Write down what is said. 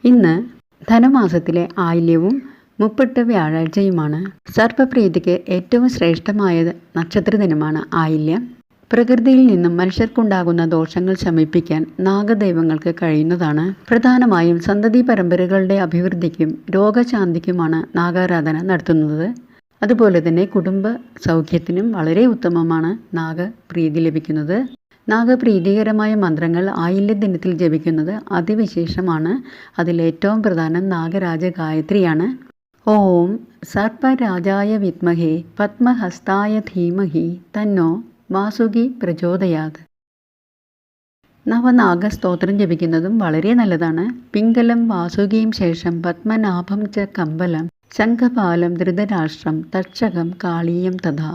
ഇന്ന് ധനുമാസത്തിലെ ആയില്യവും മുപ്പിട്ട് വ്യാഴാഴ്ചയുമാണ്. സർപ്പപ്രീതിക്ക് ഏറ്റവും ശ്രേഷ്ഠമായ നക്ഷത്രദിനമാണ് ആയില്യം. പ്രകൃതിയിൽ നിന്നും മനുഷ്യർക്കുണ്ടാകുന്ന ദോഷങ്ങൾ ശമിപ്പിക്കാൻ നാഗദൈവങ്ങൾക്ക് കഴിയുന്നതാണ്. പ്രധാനമായും സന്തതി പരമ്പരകളുടെ അഭിവൃദ്ധിക്കും രോഗശാന്തിക്കുമാണ് നാഗാരാധന നടത്തുന്നത്. അതുപോലെ തന്നെ കുടുംബ സൗഖ്യത്തിനും വളരെ ഉത്തമമാണ് നാഗപ്രീതി ലഭിക്കുന്നത്. നാഗപ്രീതികരമായ മന്ത്രങ്ങൾ ആയില്യ ദിനത്തിൽ ജപിക്കുന്നത് അതിവിശേഷമാണ്. അതിലേറ്റവും പ്രധാനം നാഗരാജ ഗായത്രിയാണ്. ഓം സർപ്പരാജായ വിദ്മഹേ പത്മഹസ്തായ ധീമഹി തന്നോ വാസുകി പ്രചോദയാത്. നവനാഗസ്തോത്രം ജപിക്കുന്നതും വളരെ നല്ലതാണ്. പിംഗലം വാസുകിയും ശേഷം പത്മനാഭം ച കമ്പലം ശംഖപാലം ധൃതരാഷ്ട്രം തക്ഷകം കാളീയം തഥാ.